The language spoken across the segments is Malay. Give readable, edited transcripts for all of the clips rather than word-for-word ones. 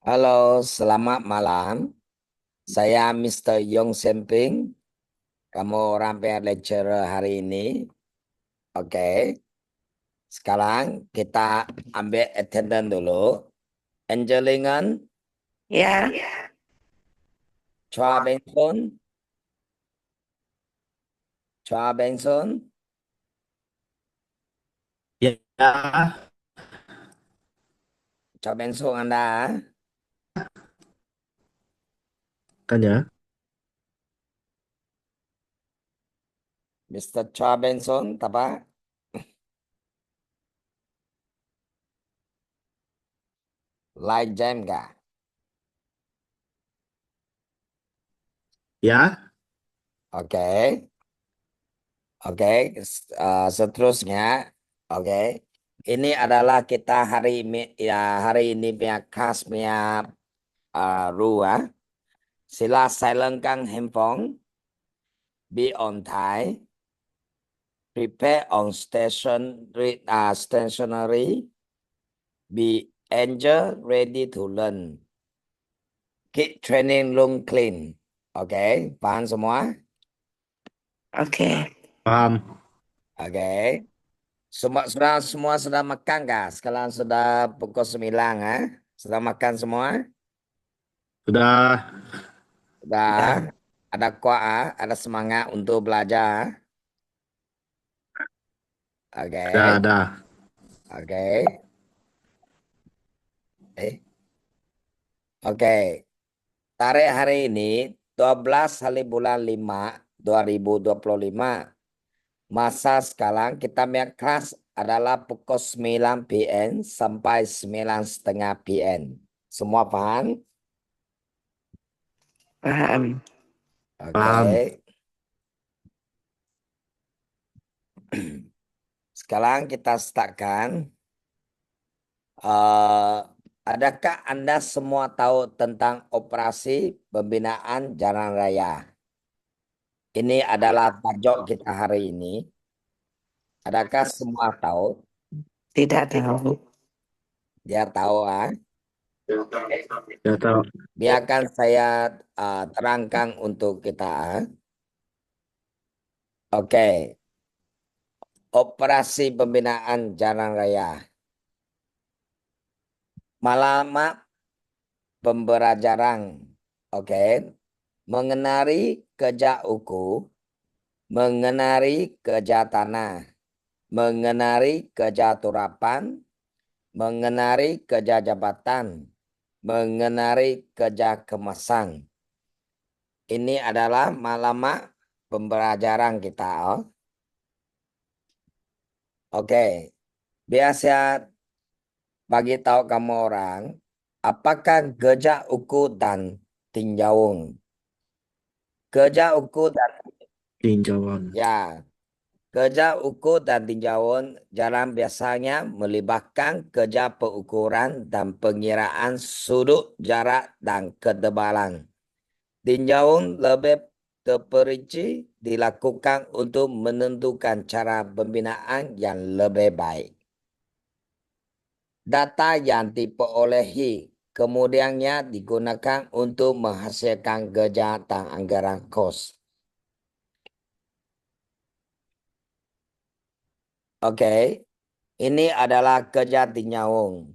Halo, selamat malam. Saya Mr. Yong Semping. Kamu ramping lecturer hari ini. Oke. Sekarang kita ambil attendance dulu. Angelingan, Ya, Chua Benson, Chua Benson, Ya, Chua Benson Anda, kan ya. Mr. Chua Benson, apa? Like jam kah? Ya, Oke. Oke. Seterusnya, oke. Ini adalah kita hari ini punya khas punya rule. Sila silentkan handphone, be on time, prepare on stationery, be angel ready to learn. Keep training room clean. Oke, paham semua? oke. paham. Oke. Semua sudah makan kah? Sekarang sudah pukul 9, ah? Sudah makan semua? Sudah, Sudah. Ada kuat, ada semangat untuk belajar. Oke. ada. Oke. Oke. Tarikh hari ini 12 hari bulan 5 2025. Masa sekarang kita punya kelas adalah pukul 9 PM sampai 9:30 PM. Semua paham? Paham. Oke. Paham. Sekarang kita startkan. Eh, adakah Anda semua tahu tentang operasi pembinaan jalan raya? Ini adalah tajuk kita hari ini. Adakah semua tahu? Tidak tahu. Dia tahu, ah? Ya tahu. Biarkan saya terangkan untuk kita. Oke, operasi pembinaan jalan raya. Malamat pembelajaran. Oke, mengenari kerja uku, mengenari kerja tanah, mengenari kerja turapan, mengenari kerja jabatan, mengenari kerja kemasan. Ini adalah malamat pembelajaran kita. Oh. Oke, biasa bagi tahu kamu orang, apakah gejak uku dan tinjauan? Gejak uku dan Tinjauan. ya, gejak uku dan tinjauan jalan biasanya melibatkan kerja pengukuran dan pengiraan sudut jarak dan ketebalan. Tinjauan lebih terperinci dilakukan untuk menentukan cara pembinaan yang lebih baik. Data yang diperolehi kemudiannya digunakan untuk menghasilkan kerja dan anggaran kos. Oke, ini adalah kerja tinjauan.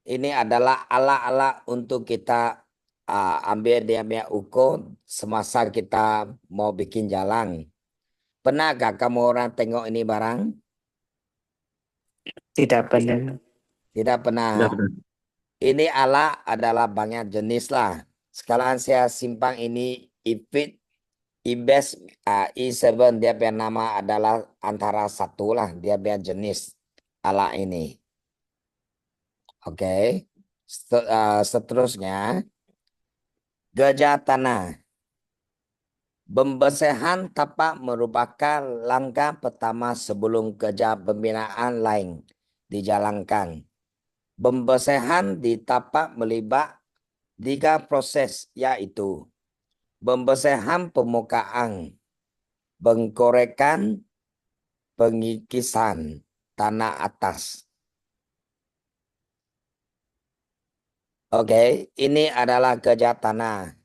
Ini adalah alat-alat untuk kita ambil dia punya ukur semasa kita mau bikin jalan. Pernahkah kamu orang tengok ini barang? Tidak benar. Tidak pernah. Tidak benar. Ini alat adalah banyak jenis lah. Sekarang saya simpan ini IFIT IBES i7 dia punya nama adalah antara satu lah dia punya jenis alat ini. Oke. Seterusnya gajah tanah. Pembersihan tapak merupakan langkah pertama sebelum kerja pembinaan lain dijalankan. Pembersihan di tapak melibat 3 proses yaitu pembersihan permukaan, pengkorekan, pengikisan tanah atas. Oke, ini adalah kerja tanah.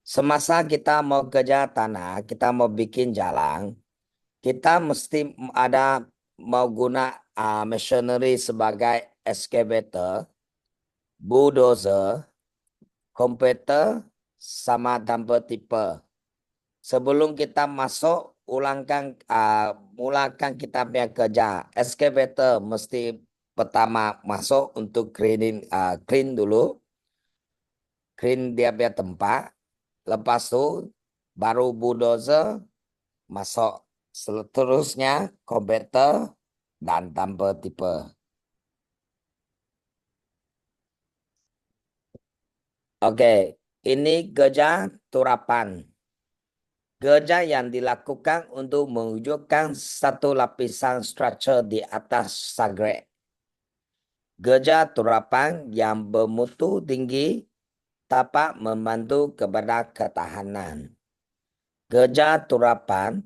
Semasa kita mau kerja tanah, kita mau bikin jalan, kita mesti ada mau guna machinery sebagai excavator, bulldozer, komputer, sama dumper tipper. Sebelum kita masuk, mulakan kita punya kerja. Excavator mesti pertama masuk untuk clean dulu, clean dia punya tempat. Lepas tu baru bulldozer masuk. Seterusnya komputer dan dumper tipper. Oke, ini kerja turapan. Kerja yang dilakukan untuk mewujudkan satu lapisan struktur di atas sagrek. Kerja turapan yang bermutu tinggi dapat membantu kepada ketahanan. Kerja turapan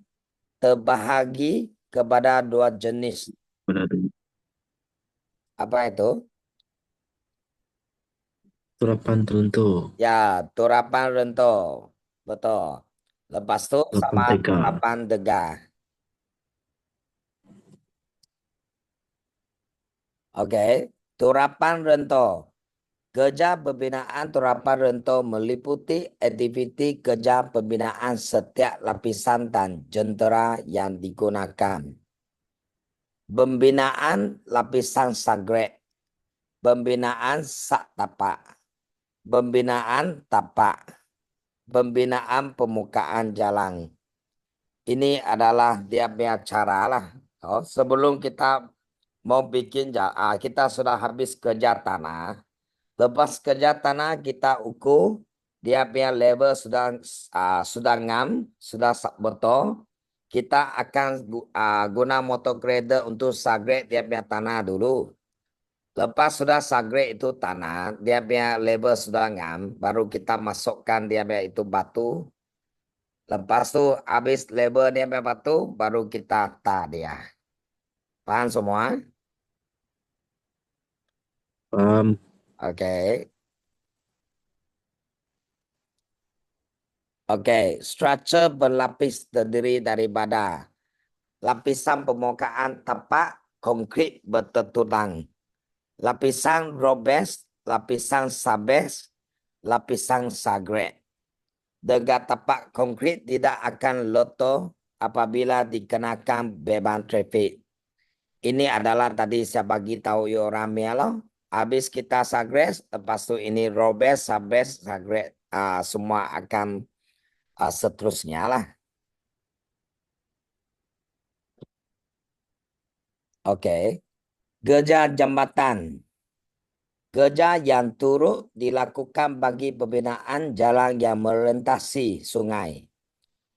terbahagi kepada dua jenis. Berarti Apa itu? turapan teruntuk. Ya, turapan rento. Betul. Lepas tu Turapan sama teka. turapan degah. Oke, turapan rento. Kerja pembinaan turapan rento meliputi aktiviti kerja pembinaan setiap lapisan dan jentera yang digunakan. Pembinaan lapisan sagrek, pembinaan sak tapak, pembinaan tapak, pembinaan permukaan jalan. Ini adalah dia punya cara lah. Oh, sebelum kita mau bikin jalan, kita sudah habis kerja tanah. Lepas kerja tanah kita ukur dia punya level sudah ngam, sudah betul. Kita akan guna motor grader untuk sagrek dia punya tanah dulu. Lepas sudah sagrek itu tanah, dia punya level sudah ngam, baru kita masukkan dia punya itu batu. Lepas tu habis level dia punya batu, baru kita tar dia. Paham semua? Paham. Oke. Oke, structure berlapis terdiri daripada lapisan permukaan tapak konkrit bertulang, lapisan robes, lapisan sabes, lapisan sagrek. Dekat tapak konkrit tidak akan loto apabila dikenakan beban trafik. Ini adalah tadi saya bagi tahu orang Mialo. Habis kita sagrek, lepas tu ini robes, sabes, sagrek, semua akan seterusnya lah. Oke. Kerja jambatan. Kerja yang turut dilakukan bagi pembinaan jalan yang melintasi sungai.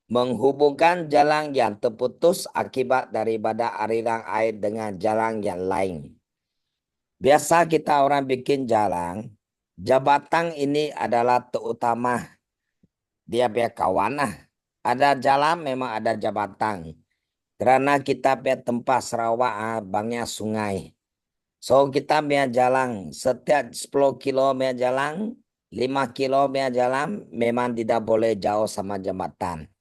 Menghubungkan jalan yang terputus akibat daripada aliran air dengan jalan yang lain. Biasa kita orang bikin jalan, jambatan ini adalah terutama dia punya kawan lah. Ada jalan memang ada jambatan. Kerana kita punya tempat Sarawak banyak sungai. So kita punya jalan setiap 10 kilo punya jalan, 5 kilo punya jalan memang tidak boleh jauh sama jambatan.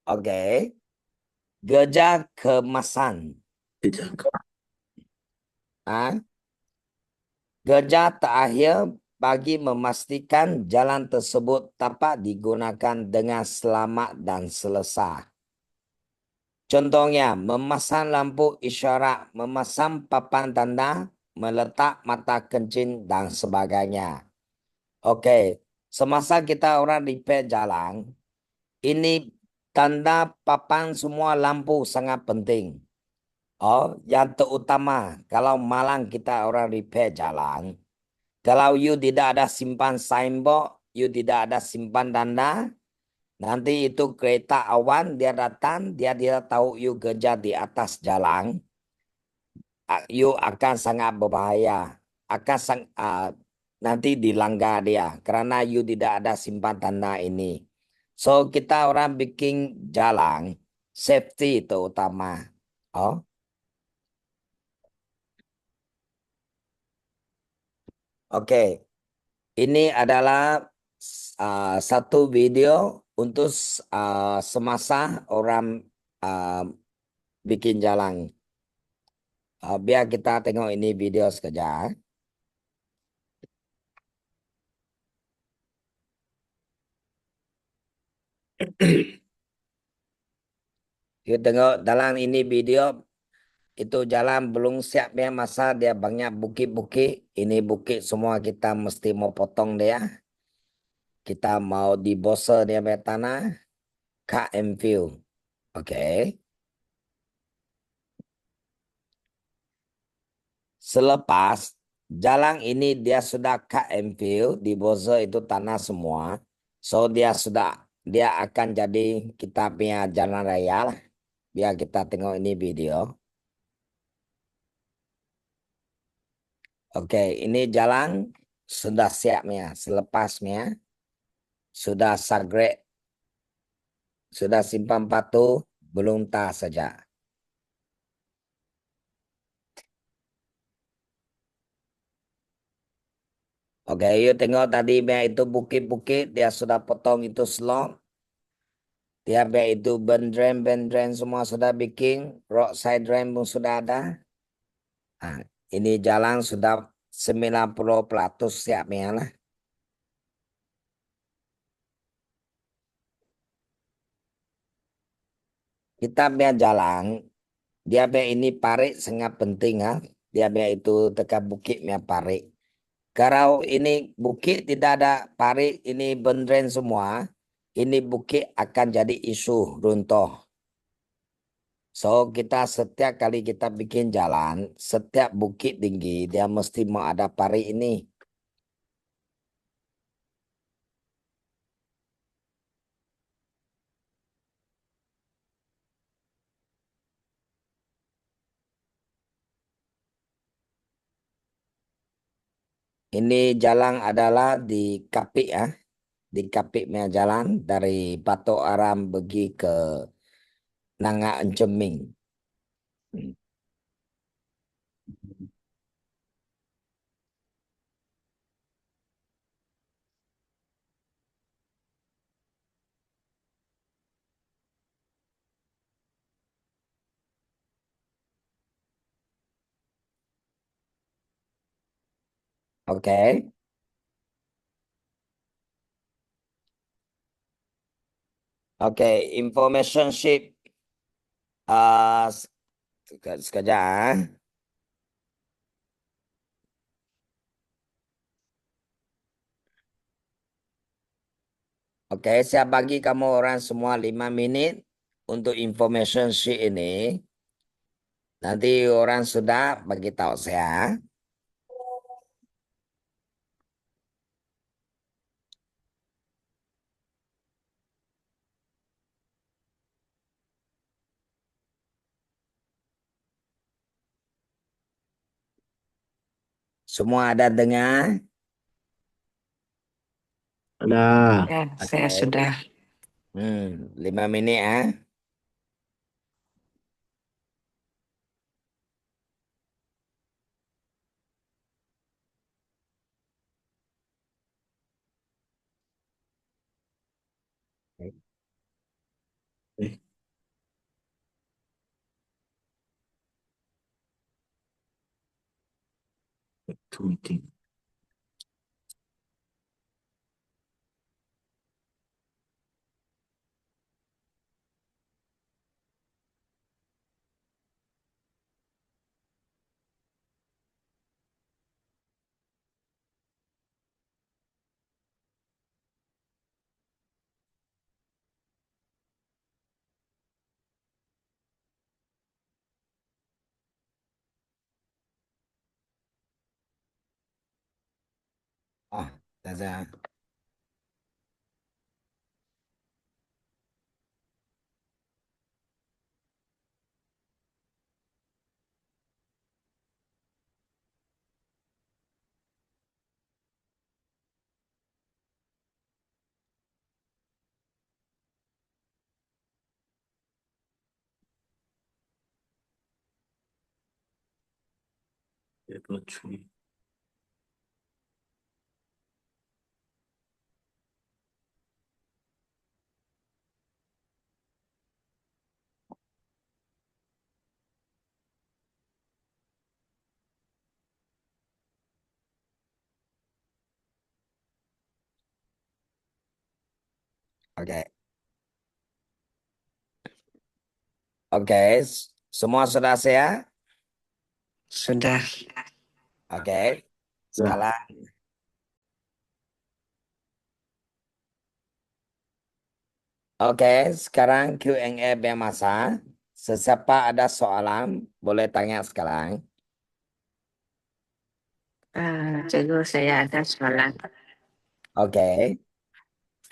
Oke. Kerja kemasan. Dijaga. Kerja terakhir bagi memastikan jalan tersebut dapat digunakan dengan selamat dan selesa. Contohnya, memasang lampu isyarat, memasang papan tanda, meletak mata kencing dan sebagainya. Oke, semasa kita orang repair jalan, ini tanda papan semua lampu sangat penting. Oh, yang terutama kalau malam kita orang repair jalan, kalau you tidak ada simpan signboard, you tidak ada simpan tanda, nanti itu kereta awan dia datang, dia tidak tahu you kerja di atas jalan, you akan sangat berbahaya, nanti dilanggar dia karena you tidak ada simpan tanda ini. So kita orang bikin jalan, safety itu utama. Oh. Oke, ini adalah satu video untuk semasa orang bikin jalan. Biar kita tengok ini video sekejap. Kita tengok dalam ini video itu jalan belum siapnya masa dia banyak bukit-bukit. Ini bukit semua kita mesti mau potong dia. Kita mau dibose dia punya tanah. Cut and fill. Oke. Selepas jalan ini dia sudah cut and fill, dibose itu tanah semua. So dia akan jadi kita punya jalan raya lah. Biar kita tengok ini video. Oke, ini jalan sudah siapnya. Selepasnya sudah sagrek, sudah simpan batu, belum tas saja. Oke, yuk tengok tadi biar itu bukit-bukit dia sudah potong itu slot. Dia biar itu band drain semua sudah bikin, roadside drain pun sudah ada. Nah, ini jalan sudah 90% siapnya lah. Kita biar jalan, dia biar ini parit sangat penting ha. Dia biar itu dekat bukitnya parit. Kalau ini bukit tidak ada parit, ini band-drain semua, ini bukit akan jadi isu runtuh. So kita setiap kali kita bikin jalan, setiap bukit tinggi dia mesti mau ada parit ini. Ini jalan adalah di Kapik ya, di Kapiknya jalan dari Batok Aram pergi ke Nanga Enceming. Oke, oke, information sheet. Uh, sekejap. Oke, saya bagi kamu orang semua 5 menit untuk information sheet ini. Nanti orang sudah bagi tahu saya. Semua ada dengar? Ada. Ya, saya Oke. sudah. 5 menit ya. Eh, itu meeting. Ah, dah. Ya, lucu. Oke. Oke. Semua sudah siap? Sudah. Oke. Sudah. Sekarang. Oke. Sekarang Q&A bermasa. Sesiapa ada soalan, boleh tanya sekarang. Cikgu, saya ada soalan. Oke.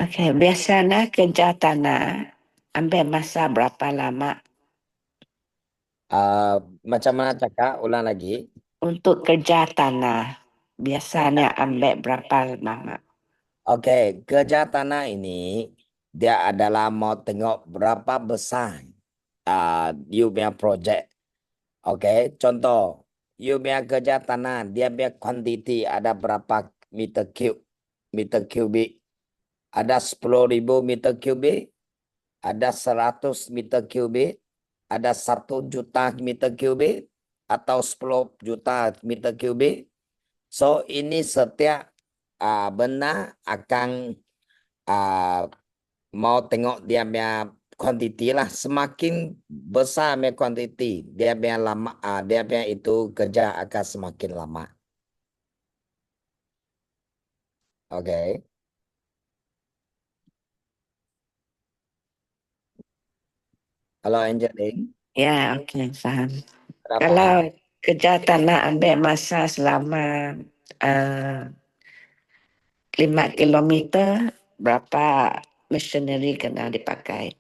Okey, biasanya kerja tanah ambil masa berapa lama Macam mana cakap? Ulang lagi. untuk kerja tanah? Biasanya ambil berapa lama? Oke, kerja tanah ini dia adalah mau tengok berapa besar you punya project. Oke, contoh you punya kerja tanah, dia punya quantity ada berapa meter kubik. Ada 10.000 meter kubik, ada 100 meter kubik, ada 1 juta meter kubik, atau 10 juta meter kubik. So ini setiap benda akan mau tengok dia punya kuantiti lah. Semakin besar punya kuantiti, dia punya lama, dia punya itu kerja akan semakin lama. Oke. Kalau Angeline, Ya, okey, faham. ada Kalau paham? kerja tanah ambil masa selama 5 kilometer, berapa machinery kena dipakai?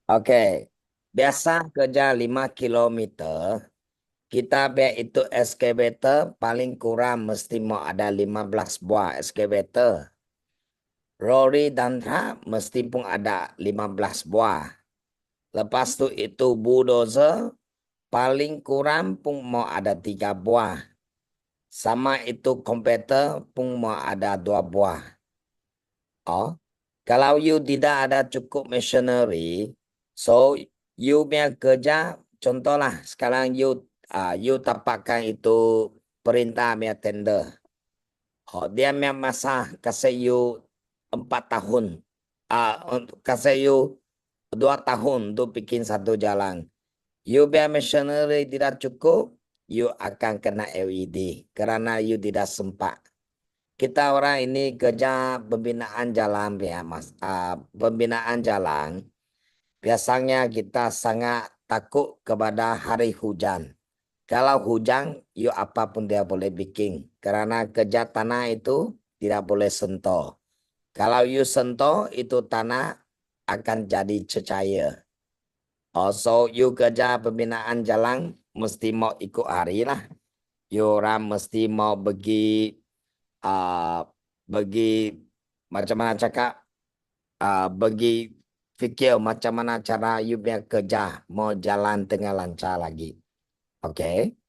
Oke. Biasa kerja 5 kilometer, kita biar itu excavator paling kurang mesti mau ada 15 buah excavator. Lori dan truk mesti pun ada 15 buah. Lepas tu itu bulldozer paling kurang pun mau ada 3 buah. Sama itu komputer pun mau ada 2 buah. Oh, kalau you tidak ada cukup machinery, so you punya kerja, contohlah sekarang you dapatkan itu perintah punya tender. Oh, dia punya masa kasih you 4 tahun. Kasih you 2 tahun untuk bikin satu jalan. You punya machinery tidak cukup, you akan kena LED karena you tidak sempat. Kita orang ini kerja pembinaan jalan ya Mas. Pembinaan jalan biasanya kita sangat takut kepada hari hujan. Kalau hujan, you apapun dia boleh bikin karena kerja tanah itu tidak boleh sentuh. Kalau you sentuh itu tanah akan jadi cecair. Also, you kerja pembinaan jalan mesti mau ikut hari lah. You orang mesti mau bagi macam mana cakap, bagi fikir macam mana cara you punya kerja mau jalan dengan lancar lagi. Oke,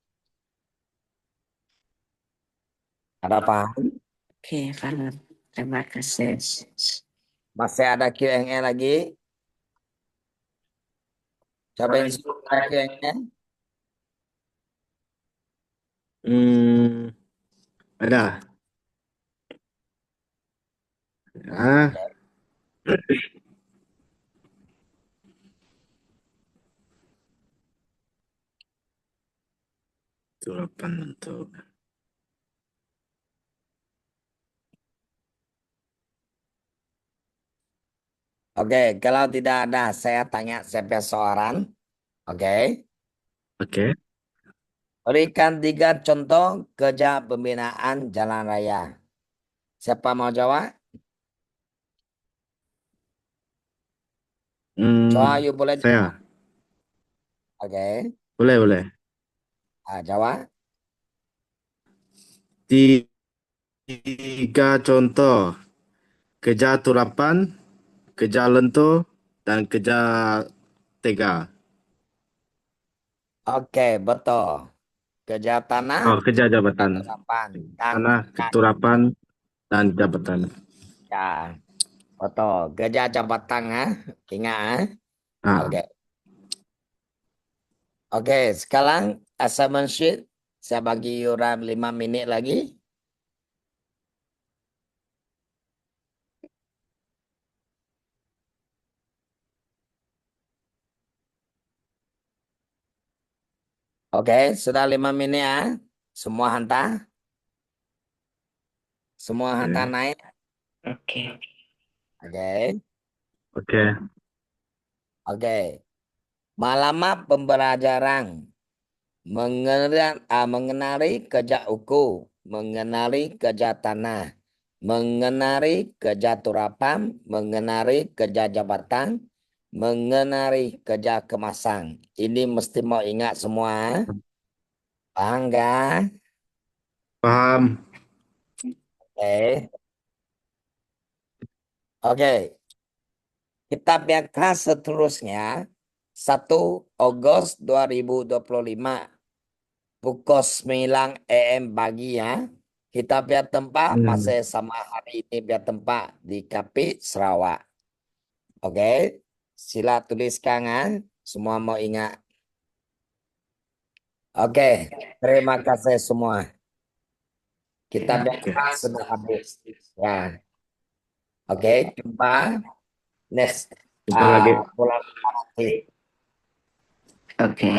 ada paham? Okey, faham. Terima kasih. Masih ada Q&A lagi? Siapa yang suka ada Q&A? Ada. Ah, itu apa untuk Oke, kalau tidak ada, saya tanya siapa seorang. Oke, Oke. berikan 3 contoh kerja pembinaan jalan raya. Siapa mau jawab? Soal you boleh jawab. Saya. Oke, Boleh, boleh. jawab. Tiga contoh. Kerja turapan, kerja lentur, dan kerja tega. Oke, betul. Kerja tanah, Oh, kerja jabatan. terapan, dan Tanah, keturapan, dan jabatan. ya, betul. Kerja jabatan, ingat, Ah, Oke. Oke, sekarang assignment sheet. Saya bagi orang 5 menit lagi. Oke, sudah 5 menit ya. Semua hantar. Semua hantar naik. Oke. Oke. Oke. Oke. Malama pembelajaran mengenali kerja uku, mengenali kerja tanah, mengenali kerja turapan, mengenali kerja jabatan, mengenali kerja kemasan. Ini mesti mau ingat semua. Paham nggak? Paham. Oke. Oke. Kita biarkan seterusnya 1 Agustus 2025 pukul 9 AM pagi ya. Kita biar tempat masih sama hari ini biar tempat di KP Sarawak. Oke. Sila tuliskan ya. Semua mau ingat. Oke. Terima kasih semua. Kita biar sudah habis. Ya. Oke. Jumpa next Jumpa lagi. bulan nanti. Oke.